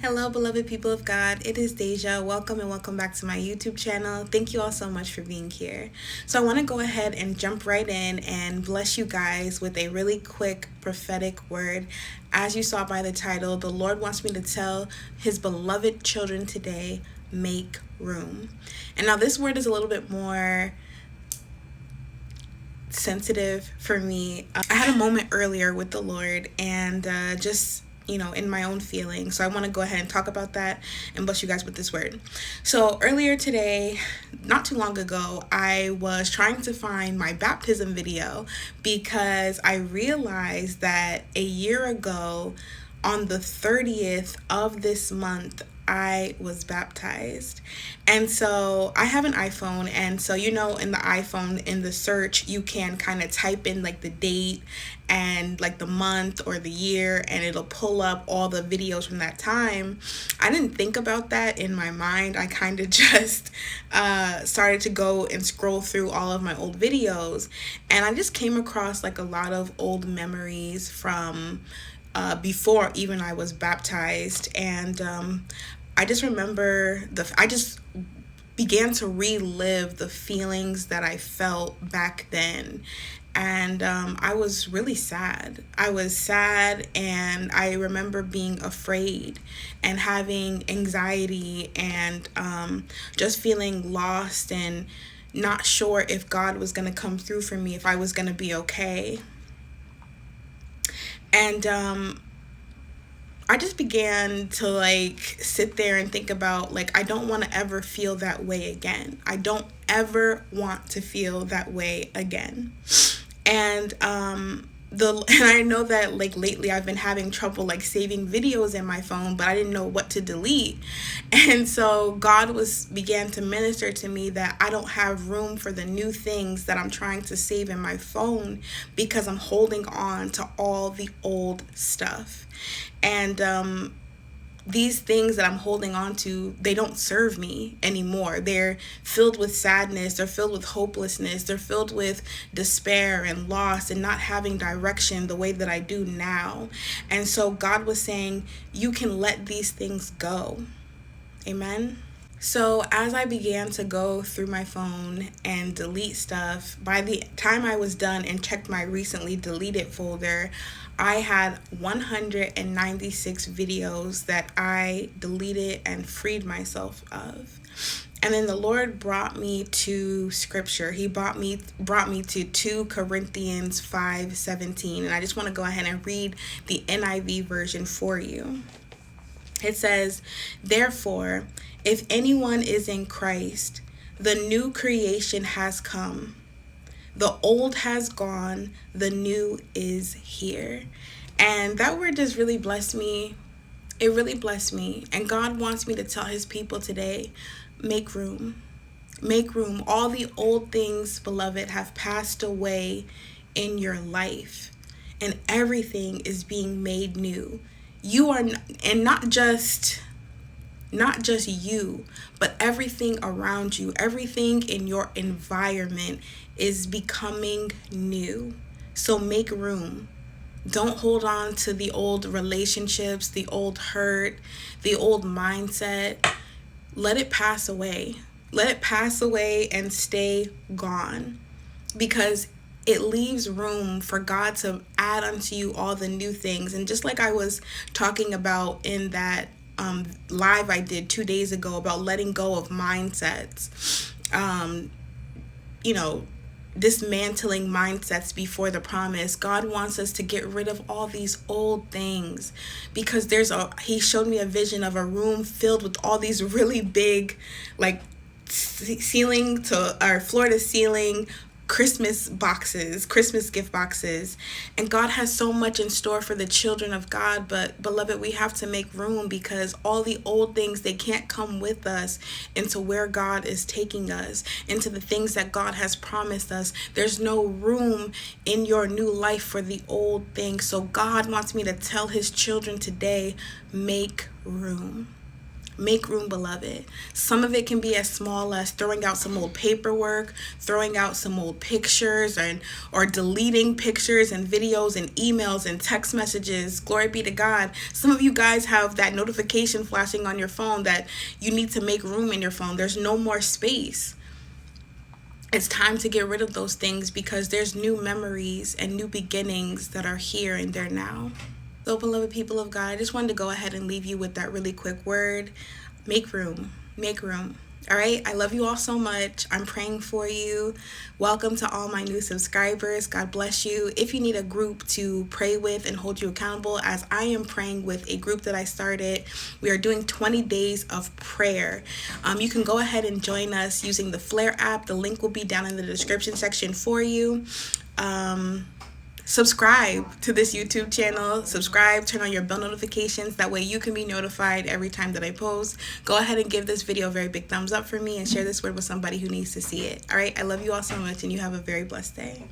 Hello, beloved people of God. It is Deja. Welcome and welcome back to my YouTube channel. Thank you all so much for being here. So I want to go ahead and jump right in and bless you guys with a really quick prophetic word. As you saw by the title, the Lord wants me to tell his beloved children today, make room. And now this word is a little bit more sensitive for me. I had a moment earlier with the Lord and in my own feelings. So I want to go ahead and talk about that and bless you guys with this word. So earlier today, not too long ago, I was trying to find my baptism video because I realized that a year ago on the 30th of this month, I was baptized. And so I have an iPhone, and so in the iPhone, in the search, you can kind of type in like the date and like the month or the year, and it'll pull up all the videos from that time. I didn't think about that in my mind. I kind of just started to go and scroll through all of my old videos, and I just came across like a lot of old memories from before even I was baptized. And I just remember I just began to relive the feelings that I felt back then. And I was really sad. I was sad, and I remember being afraid and having anxiety and just feeling lost and not sure if God was going to come through for me, if I was going to be okay. And I just began to sit there and think about I don't want to ever feel that way again. I don't ever want to feel that way again. And I know that lately I've been having trouble saving videos in my phone, but I didn't know what to delete. And so God began to minister to me that I don't have room for the new things that I'm trying to save in my phone because I'm holding on to all the old stuff. And these things that I'm holding on to, they don't serve me anymore. They're filled with sadness. They're filled with hopelessness. They're filled with despair and loss and not having direction the way that I do now. And so God was saying, you can let these things go. Amen. So as I began to go through my phone and delete stuff, by the time I was done and checked my recently deleted folder, I had 196 videos that I deleted and freed myself of. And then the Lord brought me to scripture. He brought me to 2 Corinthians 5:17. And I just want to go ahead and read the NIV version for you. It says, "Therefore, if anyone is in Christ, the new creation has come. The old has gone, the new is here." And that word just really blessed me. It really blessed me. And God wants me to tell his people today, make room. Make room. All the old things, beloved, have passed away in your life. And everything is being made new. You are, and not just you, but everything around you, everything in your environment is becoming new. So make room. Don't hold on to the old relationships, the old hurt, the old mindset. Let it pass away. Let it pass away and stay gone, because it leaves room for God to add unto you all the new things. And just like I was talking about in that live I did 2 days ago about letting go of mindsets, dismantling mindsets before the promise. God wants us to get rid of all these old things, because he showed me a vision of a room filled with all these really big, ceiling to or floor to ceiling Christmas gift boxes. And God has so much in store for the children of God, but beloved, we have to make room, because all the old things, they can't come with us into where God is taking us, into the things that God has promised us. There's no room in your new life for the old things. So God wants me to tell his children today, make room. Make room, beloved. Some of it can be as small as throwing out some old paperwork, throwing out some old pictures, or deleting pictures and videos and emails and text messages. Glory be to God. Some of you guys have that notification flashing on your phone that you need to make room in your phone. There's no more space. It's time to get rid of those things because there's new memories and new beginnings that are here and there now. So, beloved people of God, I just wanted to go ahead and leave you with that really quick word. Make room. Make room. All right. I love you all so much. I'm praying for you. Welcome to all my new subscribers. God bless you. If you need a group to pray with and hold you accountable, as I am praying with a group that I started, we are doing 20 days of prayer. You can go ahead and join us using the Flare app. The link will be down in the description section for you. Subscribe to this YouTube channel. Subscribe, turn on your bell notifications. That way you can be notified every time that I post. Go ahead and give this video a very big thumbs up for me and share this word with somebody who needs to see it. All right, I love you all so much and you have a very blessed day.